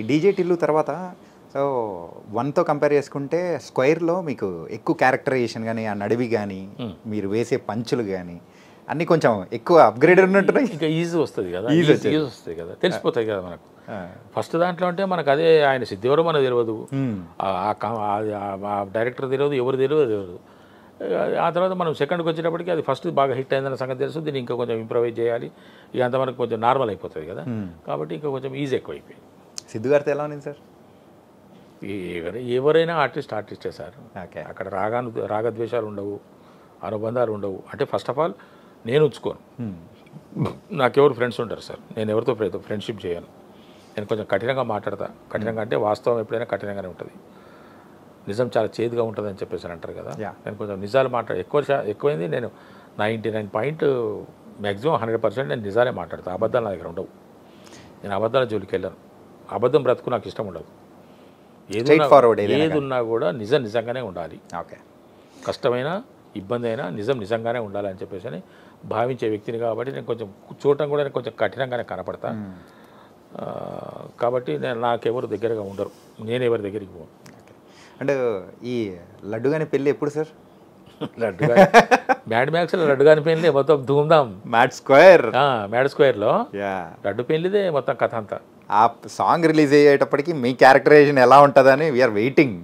ఈ డీజే టిల్లు తర్వాత so 1తో compare చేసుకుంటే స్క్వేర్లో మీకు ఎక్కువ క్యారెక్టరైజేషన్ కానీ ఆ నడివి కానీ మీరు వేసే పంచులు కానీ అన్నీ కొంచెం ఎక్కువ అప్గ్రేడ్ ఉన్నట్టున్నాయి. ఇంకా ఈజీ వస్తుంది కదా, ఈజీ ఈజీ వస్తుంది కదా, తెలిసిపోతాయి కదా మనకు. ఫస్ట్ దాంట్లో అంటే మనకు అదే ఆయన సిద్ధి ఎవరో మనకు తెలియదు, ఆ డైరెక్టర్ తెలియదు, ఎవరు తెలియదు. ఆ తర్వాత మనం సెకండ్కి వచ్చేటప్పటికి అది ఫస్ట్ బాగా హిట్ అయిందన్న సంగతి తెలుసు, దీన్ని ఇంకా కొంచెం ఇంప్రవైజ్ చేయాలి, ఇక అంతవరకు కొంచెం నార్మల్ అయిపోతుంది కదా, కాబట్టి ఇంకా కొంచెం ఈజీ ఎక్కువ అయిపోయింది. సిద్ధు గారితో ఎలా ఉంది సార్? ఎవరైనా ఆర్టిస్టే సార్. ఓకే. అక్కడ రాగద్వేషాలు ఉండవు, అనుబంధాలు ఉండవు. అంటే ఫస్ట్ ఆఫ్ ఆల్ నేను ఉంచుకోను, నాకెవరు ఫ్రెండ్స్ ఉంటారు సార్, నేను ఎవరితో ఫ్రెండ్షిప్ చేయను. నేను కొంచెం కఠినంగా మాట్లాడతా. కఠినంగా అంటే వాస్తవం ఎప్పుడైనా కఠినంగానే ఉంటుంది, నిజం చాలా చేదుగా ఉంటుంది అని చెప్పేసి అంటారు కదా. నేను కొంచెం నిజాలు ఎక్కువైంది. నేను 99 మ్యాక్సిమం 100% నేను నిజాలే మాట్లాడతాను. అబద్ధాలు నా దగ్గర ఉండవు. నేను అబద్ధాల జోలికి వెళ్ళాను. అబద్ధం బ్రతుకు నాకు ఇష్టం ఉండదు. ఏది ఉన్నా కూడా నిజంగానే ఉండాలి. ఓకే. కష్టమైన ఇబ్బంది అయినా నిజంగానే ఉండాలి అని చెప్పేసి అని భావించే వ్యక్తిని కాబట్టి నేను కొంచెం చూడటం కూడా నేను కొంచెం కఠినంగానే కనపడతా. కాబట్టి నాకెవరు దగ్గరగా ఉండరు, నేను ఎవరి దగ్గరికి పోను. అంటే ఈ లడ్డుగాని పెళ్ళి ఎప్పుడు సార్? మ్యాడ్ మ్యాక్స్లో లడ్డుగాని పెళ్ళి మొత్తం ధూమ్ధాం. మ్యాడ్ స్క్వేర్లో లడ్డు పెళ్ళిదే మొత్తం కథ అంతా. ఆ సాంగ్ రిలీజ్ అయ్యేటప్పటికి మీ క్యారెక్టరైజేషన్ ఎలా ఉంటుందని వీఆర్ వెయిటింగ్.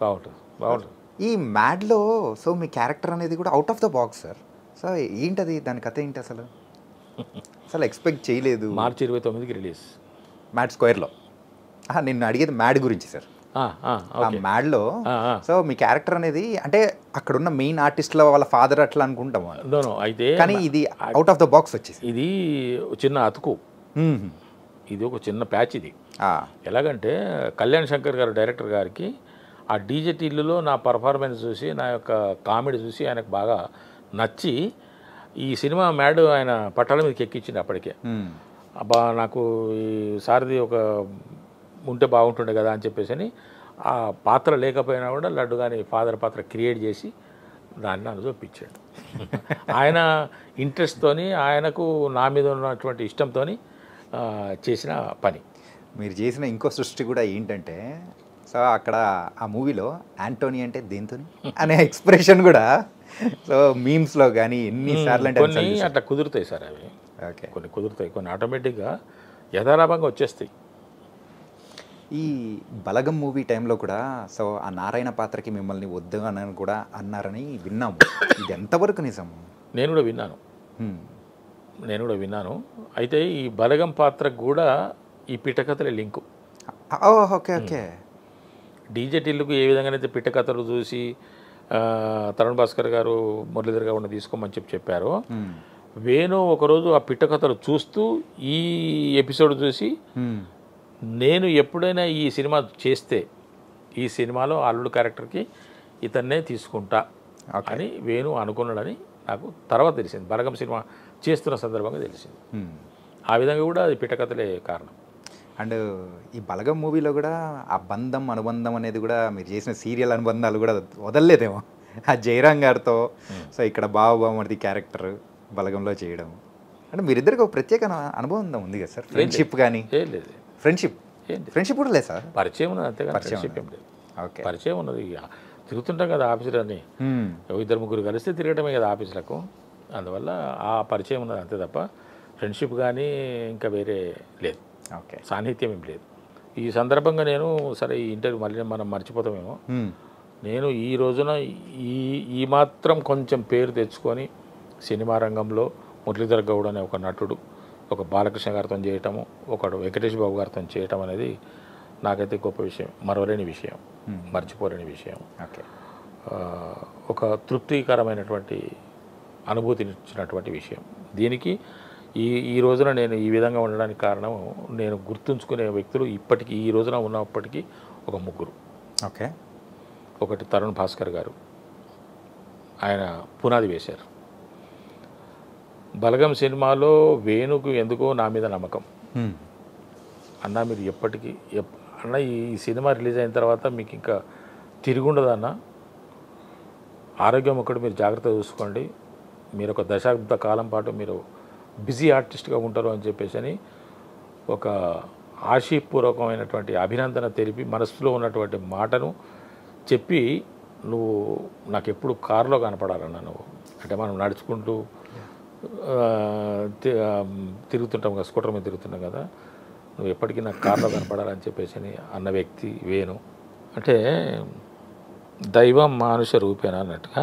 బాగుంటుంది. ఈ మ్యాడ్లో సో మీ క్యారెక్టర్ అనేది కూడా out of the box sir. So ఏంటది, దాని కథ ఏంటి అసలు? ఎక్స్పెక్ట్ చేయలేదు. మార్చి 29కి రిలీజ్ మ్యాడ్ స్క్వేర్లో. నిన్ను అడిగేది మ్యాడ్ గురించి సార్. ఆ మ్యాడ్లో సో మీ క్యారెక్టర్ అనేది అంటే అక్కడున్న మెయిన్ ఆర్టిస్ట్ల వాళ్ళ ఫాదర్ అట్లా అనుకుంటాం అయితే, కానీ ఇది అవుట్ ఆఫ్ ద బాక్స్ వచ్చేసి ఇది చిన్న అతుకు, ఇది ఒక చిన్న ప్యాచ్. ఇది ఎలాగంటే కళ్యాణ్ శంకర్ గారు డైరెక్టర్ గారికి ఆ డీజే టిల్లులో నా పర్ఫార్మెన్స్ చూసి, నా యొక్క కామెడీ చూసి ఆయనకు బాగా నచ్చి ఈ సినిమా మ్యాడ్ ఆయన పట్టాల మీదకి ఎక్కించింది అప్పటికే. అబ్బా నాకు ఈ సారథి ఒక ఉంటే బాగుంటుండే కదా అని చెప్పేసి అని ఆ పాత్ర లేకపోయినా కూడా లడ్డు కానీ ఫాదర్ పాత్ర క్రియేట్ చేసి దాన్ని నన్ను చూపించాడు. ఆయన ఇంట్రెస్ట్తోని, ఆయనకు నా మీద ఉన్నటువంటి ఇష్టంతో చేసిన పని. మీరు చేసిన ఇంకో సృష్టి కూడా ఏంటంటే సో అక్కడ ఆ మూవీలో యాంటోనీ అంటే దేంతో అనే ఎక్స్ప్రెషన్ కూడా సో మీమ్స్లో కానీ ఎన్నిసార్లు అంటే కొన్ని అట్లా కుదురుతాయి సార్ అవి. ఓకే. కొన్ని కుదురుతాయి, కొన్ని ఆటోమేటిక్గా యథాలాభంగా వచ్చేస్తాయి. ఈ బలగం మూవీ టైంలో కూడా సో ఆ నారాయణ పాత్రకి మిమ్మల్ని వద్దు అని కూడా అన్నారని విన్నాము. ఇది ఎంతవరకు నిజం? నేను కూడా విన్నాను. అయితే ఈ బలగం పాత్రకు కూడా ఈ పిట్టకథల లింకు. ఓకే. డీజే టిల్లుకు ఏ విధంగానైతే పిట్టకథలు చూసి తరుణ్ భాస్కర్ గారు మురళీధర్ గారు తీసుకోమని చెప్పారో, వేణు ఒకరోజు ఆ పిట్టకథలు చూస్తూ ఈ ఎపిసోడ్ చూసి నేను ఎప్పుడైనా ఈ సినిమా చేస్తే ఈ సినిమాలో అల్లుడు క్యారెక్టర్కి ఇతన్నే తీసుకుంటా అని వేణు అనుకున్నాడని నాకు తర్వాత తెలిసింది. బలగం సినిమా చేస్తున్న సందర్భంగా తెలిసింది. ఆ విధంగా కూడా అది పిట్టకథలే కారణం. అండ్ ఈ బలగం మూవీలో కూడా ఆ బంధం అనుబంధం అనేది కూడా మీరు చేసిన సీరియల్ అనుబంధాలు కూడా వదలలేదేమో. ఆ జయరాం గారితో సో ఇక్కడ బావమరిది క్యారెక్టర్ బలగంలో చేయడం అంటే మీరిద్దరికి ఒక ప్రత్యేక అనుభవం ఉంది కదా సార్? ఫ్రెండ్షిప్ కానీ లేదు, ఫ్రెండ్షిప్ కూడా లేదు సార్? పరిచయం ఉన్నది అంతేగా, ఫ్రెండ్షిప్ ఏం లేదు. ఓకే. పరిచయం ఉన్నది, తిరుగుతుంటాం కదా ఆఫీసులన్నీ, 2-3 కలిస్తే తిరగటమే కదా ఆఫీసులకు, అందువల్ల ఆ పరిచయం ఉన్నది అంతే తప్ప ఫ్రెండ్షిప్ కానీ ఇంకా వేరే లేదు. ఓకే. సాన్నిహిత్యం ఏం లేదు. ఈ సందర్భంగా నేను సరే ఈ ఇంటర్వ్యూ మళ్ళీ మనం మర్చిపోతామేమో, నేను ఈ రోజున ఈ మాత్రం కొంచెం పేరు తెచ్చుకొని సినిమా రంగంలో మురళీధర్ గౌడ్ అనే ఒక నటుడు, ఒక బాలకృష్ణ గారితో చేయటము, ఒకడు వెంకటేష్ బాబు గారితో చేయటం అనేది నాకైతే గొప్ప విషయం, మరవలేని విషయం, మర్చిపోలేని విషయం. ఓకే. ఒక తృప్తికరమైనటువంటి అనుభూతినిచ్చినటువంటి విషయం. దీనికి ఈ రోజున నేను ఈ విధంగా ఉండడానికి కారణం, నేను గుర్తుంచుకునే వ్యక్తులు ఇప్పటికీ ఈ రోజున ఉన్నప్పటికీ ఒక 3. ఓకే. ఒకటి తరుణ్ భాస్కర్ గారు, ఆయన పునాది వేశారు. బలగం సినిమాలో వేణుకు ఎందుకో నా మీద నమ్మకం. అన్న మీరు ఎప్పటికీ అన్న ఈ సినిమా రిలీజ్ అయిన తర్వాత మీకు ఇంకా తిరుగుండదన్న, ఆరోగ్యం ఒకటి మీరు జాగ్రత్తగా చూసుకోండి, మీరు ఒక దశాబ్ద కాలం పాటు మీరు బిజీ ఆర్టిస్ట్గా ఉంటారు అని చెప్పేసి అని ఒక ఆశీపూర్వకమైనటువంటి అభినందన తెలిపి మనసులో ఉన్నటువంటి మాటను చెప్పి నువ్వు నాకు ఎప్పుడు కారులో కనపడాలన్నా నువ్వు అంటే మనం నడుచుకుంటూ తిరుగుతుంటాం కదా, స్కూటర్ మీద తిరుగుతుంటాం కదా, నువ్వు ఎప్పటికీ నాకు కారులో కనపడాలని చెప్పేసి అన్న వ్యక్తి వేణు. అంటే దైవం మానుష రూపేనా అన్నట్టుగా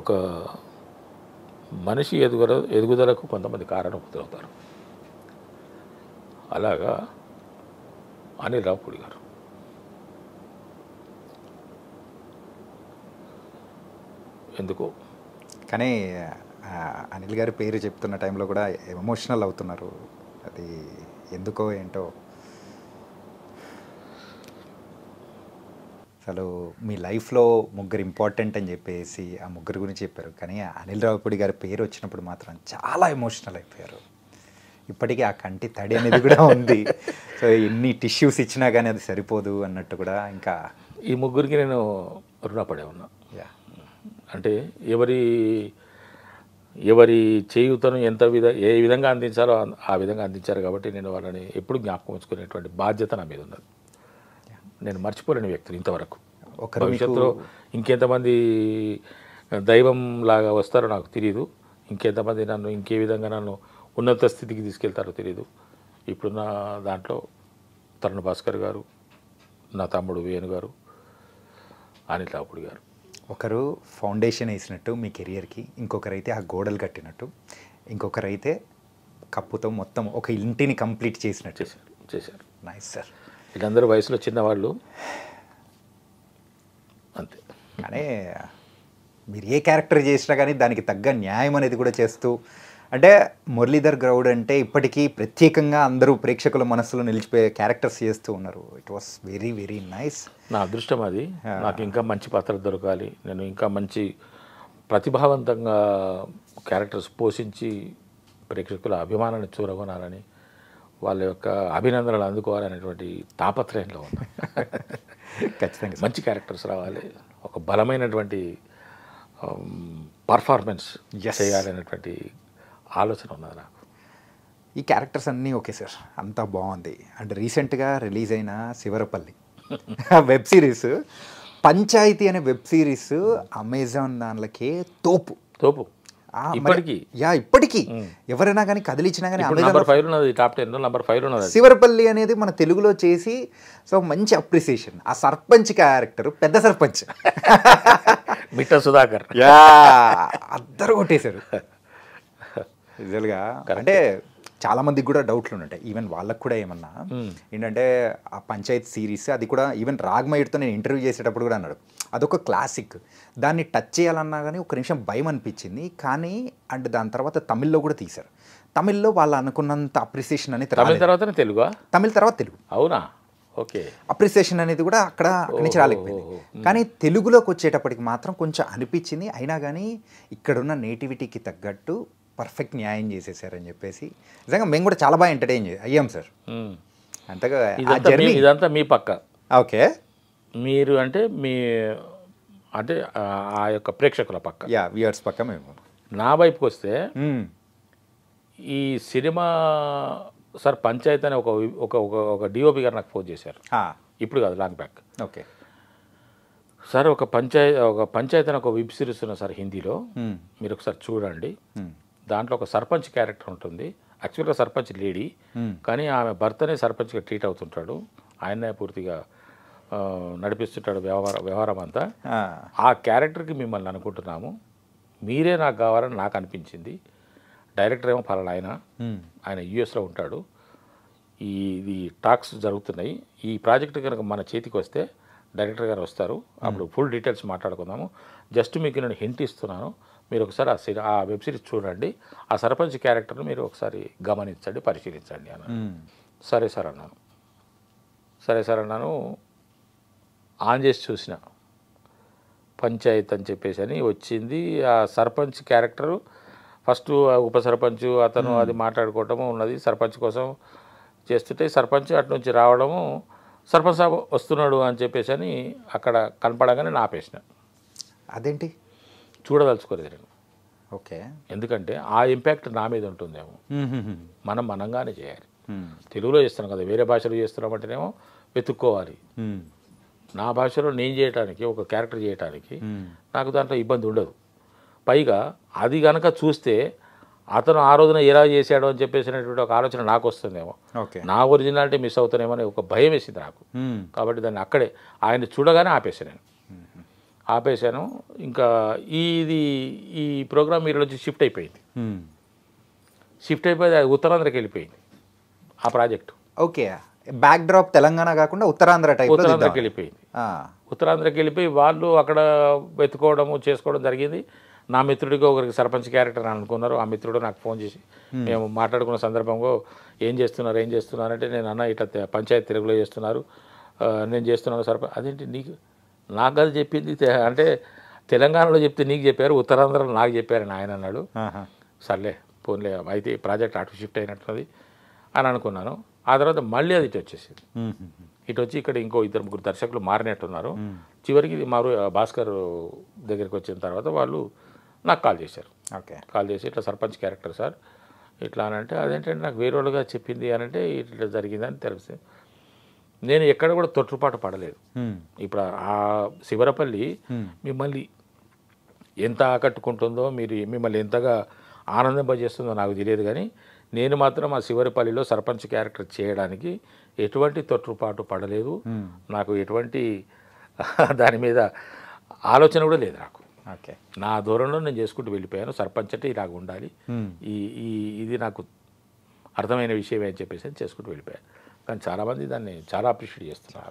ఒక మనిషి ఎదుగుదలకు కొంతమంది కారణమవుతారు. అలాగా అనిల్ రావుపూడి గారు ఎందుకో కానీ అనిల్ గారి పేరు చెప్తున్న టైంలో కూడా ఎమోషనల్ అవుతున్నారు. అది ఎందుకో ఏంటో. అసలు మీ లైఫ్లో ముగ్గురు ఇంపార్టెంట్ అని చెప్పేసి ఆ ముగ్గురు గురించి చెప్పారు, కానీ అనిల్ రావుపూడి గారి పేరు వచ్చినప్పుడు మాత్రం చాలా ఎమోషనల్ అయిపోయారు. ఇప్పటికీ ఆ కంటి తడి అనేది కూడా ఉంది. సో ఎన్ని టిష్యూస్ ఇచ్చినా కానీ అది సరిపోదు అన్నట్టు కూడా. ఇంకా ఈ ముగ్గురికి నేను రుణపడే ఉన్నా. అంటే ఎవరి చేయుతను ఏ విధంగా అందించాలో ఆ విధంగా అందించారు కాబట్టి నేను వాళ్ళని ఎప్పుడు జ్ఞాపకం ఉంచుకునేటువంటి బాధ్యత నా మీద ఉన్నది. నేను మర్చిపోలేని వ్యక్తులు ఇంతవరకు. భవిష్యత్తులో ఇంకెంతమంది దైవం లాగా వస్తారో నాకు తెలియదు, ఇంకెంతమంది నన్ను ఇంకే విధంగా నన్ను ఉన్నత స్థితికి తీసుకెళ్తారో తెలియదు. ఇప్పుడున్న దాంట్లో తరుణ్ భాస్కర్ గారు, నా తమ్ముడు వేణు గారు, అనిల్ రావుపూడి గారు. ఒకరు ఫౌండేషన్ వేసినట్టు మీ కెరియర్కి, ఇంకొకరైతే ఆ గోడలు కట్టినట్టు, ఇంకొకరైతే కప్పుతో మొత్తం ఒక ఇంటిని కంప్లీట్ చేసినట్టు చేశారు. Nice sir. వీళ్ళందరూ వయసులో చిన్నవాళ్ళు అంతే. కానీ మీరు ఏ క్యారెక్టర్ చేసినా కానీ దానికి తగ్గ న్యాయం అనేది కూడా చేస్తూ, అంటే మురళీధర్ గౌడ్ అంటే ఇప్పటికీ ప్రత్యేకంగా అందరూ ప్రేక్షకుల మనసులో నిలిచిపోయే క్యారెక్టర్స్ చేస్తూ ఉన్నారు. It was very very nice. నా అదృష్టం అది. నాకు ఇంకా మంచి పాత్ర దొరకాలి, నేను ఇంకా మంచి ప్రతిభావంతంగా క్యారెక్టర్స్ పోషించి ప్రేక్షకుల అభిమానాన్ని చూరగొనాలని, వాళ్ళ యొక్క అభినందనలు అందుకోవాలనేటువంటి తాపత్రయంలో ఉన్నా. ఖచ్చితంగా మంచి క్యారెక్టర్స్ రావాలి, ఒక బలమైనటువంటి పర్ఫార్మెన్స్ చేయాలనేటువంటి ఆలోచన ఉన్నది నాకు. ఈ క్యారెక్టర్స్ అన్నీ ఓకే సార్, అంతా బాగుంది. అంటే రీసెంట్గా రిలీజ్ అయిన శివరపల్లి వెబ్ సిరీస్, పంచాయతీ అనే వెబ్ సిరీస్ అమెజాన్ దానిలోకే తోపు ఇప్పటికీ ఎవరైనా కానీ కదిలిచ్చినా కానీ శివరపల్లి అనేది మన తెలుగులో చేసి, సో మంచి అప్రిసియేషన్. ఆ సర్పంచ్ క్యారెక్టర్, పెద్ద సర్పంచ్ మిట్ట సుధాకర్ అద్దరు కొట్టేశారు రిజల్గా. అంటే చాలా మందికి కూడా డౌట్లు ఉంటాయి, ఈవెన్ వాళ్ళకు కూడా ఏమన్నా ఏంటంటే ఆ పంచాయత్ సిరీస్ అది కూడా ఈవెన్ రాగ్మయుడితో నేను ఇంటర్వ్యూ చేసేటప్పుడు కూడా అన్నాడు అదొక క్లాసిక్, దాన్ని టచ్ చేయాలన్నా కానీ ఒక నిమిషం భయం అనిపించింది. కానీ అండ్ దాని తర్వాత తమిళ్లో కూడా తీశారు. తమిళ్లో వాళ్ళు అనుకున్నంత అప్రిసియేషన్ అనేది తమిళ తర్వాత తెలుగు అవునా, ఓకే, అప్రిసియేషన్ అనేది కూడా అక్కడి నుంచి రాలేకపోయింది. కానీ తెలుగులోకి వచ్చేటప్పటికి మాత్రం కొంచెం అనిపించింది. అయినా కానీ ఇక్కడున్న నేటివిటీకి తగ్గట్టు పర్ఫెక్ట్ న్యాయం చేసేసారని చెప్పేసి నిజంగా మేము కూడా చాలా బాగా ఎంటర్టైన్ అయ్యాం సార్. అంతగా ఇదంతా మీ పక్క, ఓకే, మీరు అంటే అంటే ఆ యొక్క ప్రేక్షకుల పక్క, వ్యూవర్స్ పక్క. మేము నా వైపుకి వస్తే ఈ సినిమా సార్ పంచాయత్ అనే ఒక డిఓపి గారు నాకు ఫోన్ చేశారు, ఇప్పుడు కాదు లాంగ్ బ్యాక్. ఓకే సార్, ఒక పంచాయత్ అని ఒక వెబ్ సిరీస్ ఉన్న సార్ హిందీలో, మీరు ఒకసారి చూడండి. దాంట్లో ఒక సర్పంచ్ క్యారెక్టర్ ఉంటుంది. యాక్చువల్గా సర్పంచ్ లేడీ, కానీ ఆమె భర్తనే సర్పంచ్గా ట్రీట్ అవుతుంటాడు, ఆయనే పూర్తిగా నడిపిస్తుంటాడు వ్యవహారం అంతా. ఆ క్యారెక్టర్కి మిమ్మల్ని అనుకుంటున్నాము, మీరే నాకు కావాలని నాకు అనిపించింది. డైరెక్టర్ ఏమో పలానా ఆయన యూఎస్లో ఉంటాడు, ఇది టాక్స్ జరుగుతున్నాయి. ఈ ప్రాజెక్ట్ కనుక మన చేతికి వస్తే డైరెక్టర్ గారు వస్తారు, అప్పుడు ఫుల్ డీటెయిల్స్ మాట్లాడుకుందాము. జస్ట్ మీకు నేను హింట్ ఇస్తున్నాను, మీరు ఒకసారి ఆ వెబ్ సిరీస్ చూడండి, ఆ సర్పంచ్ క్యారెక్టర్ని మీరు ఒకసారి గమనించండి, పరిశీలించండి అన్నాను. సరే సార్ అన్నాను. ఆన్ చేసి చూసిన పంచాయత్ అని చెప్పేసి అని వచ్చింది. ఆ సర్పంచ్ క్యారెక్టరు ఫస్ట్ ఉప సర్పంచ్ అతను అది మాట్లాడుకోవటము ఉన్నది, సర్పంచ్ కోసం చేస్తుంటే సర్పంచ్ అటు నుంచి రావడము, సర్పంచ్ సాబ్ వస్తున్నాడు అని చెప్పేసి అని అక్కడ కనపడగానే ఆపేసిన. అదేంటి చూడదలుచుకోలేదు నేను. ఓకే. ఎందుకంటే ఆ ఇంపాక్ట్ నా మీద ఉంటుందేమో. మనం మనంగానే చేయాలి. తెలుగులో చేస్తున్నాం కదా, వేరే భాషలో చేస్తున్నామంటేనేమో వెతుక్కోవాలి. నా భాషలో నేను చేయటానికి, ఒక క్యారెక్టర్ చేయటానికి నాకు దాంట్లో ఇబ్బంది ఉండదు. పైగా అది కనుక చూస్తే అతను ఆ రోజున ఎలా చేశాడో అని చెప్పేసినటువంటి ఒక ఆలోచన నాకు వస్తుందేమో, ఓకే. నా ఒరిజినాలిటీ మిస్ అవుతానేమో అని ఒక భయం వేసింది నాకు. కాబట్టి దాన్ని అక్కడే ఆయన చూడగానే ఆపేసాను. ఇంకా ఈ ప్రోగ్రామ్ ఈరోజు షిఫ్ట్ అయిపోయింది. అది ఉత్తరాంధ్రకి వెళ్ళిపోయింది ఆ project. Okay. Back drop Telangana కాకుండా ఉత్తరాంధ్రకి వెళ్ళిపోయింది. ఉత్తరాంధ్రకి వెళ్ళిపోయి వాళ్ళు అక్కడ వెతుకోవడము చేసుకోవడం జరిగింది. నా మిత్రుడికి ఒకరికి సర్పంచ్ క్యారెక్టర్ అనుకున్నారు. ఆ మిత్రుడు నాకు ఫోన్ చేసి మేము మాట్లాడుకున్న సందర్భంలో ఏం చేస్తున్నారంటే నేను అన్న ఇట్లా పంచాయతీ తెలుగులో చేస్తున్నారు, నేను చేస్తున్నాను సర్పంచ్. అదేంటి నాకు అది చెప్పింది అంటే తెలంగాణలో చెప్తే నీకు చెప్పారు, ఉత్తరాంధ్రలో నాకు చెప్పారని ఆయన అన్నాడు. సర్లే పోన్లే అయితే ప్రాజెక్ట్ అటు షిఫ్ట్ అయినట్టున్నది అని అనుకున్నాను. ఆ తర్వాత మళ్ళీ అది ఇటు వచ్చేసింది. ఇటు వచ్చి ఇక్కడ ఇంకో 2-3 దర్శకులు మారినట్టున్నారు. చివరికి భాస్కర్ దగ్గరికి వచ్చిన తర్వాత వాళ్ళు నాకు కాల్ చేశారు. కాల్ చేసి ఇట్లా సర్పంచ్ క్యారెక్టర్ సార్ ఇట్లా అని అంటే, అదేంటంటే నాకు వేరే వాళ్ళుగా చెప్పింది అని అంటే ఇట్లా జరిగిందని తెలిసింది. నేను ఎక్కడ కూడా తొట్టుపాటు పడలేదు. ఇప్పుడు ఆ శివరపల్లి మిమ్మల్ని ఎంత ఆకట్టుకుంటుందో, మిమ్మల్ని ఎంతగా ఆనందింపజేస్తుందో నాకు తెలియదు, కానీ నేను మాత్రం ఆ శివరపల్లిలో సర్పంచ్ క్యారెక్టర్ చేయడానికి ఎటువంటి తొట్టుపాటు పడలేదు. నాకు ఎటువంటి దాని మీద ఆలోచన కూడా లేదు నాకు. నా దూరంలో నేను చేసుకుంటూ వెళ్ళిపోయాను. సర్పంచ్ అంటే ఇలాగ ఉండాలి, ఇది నాకు అర్థమైన విషయమే అని చెప్పేసి చేసుకుంటూ వెళ్ళిపోయాను. కానీ చాలామంది దాన్ని చాలా అప్రిషియేట్ చేస్తున్నారు.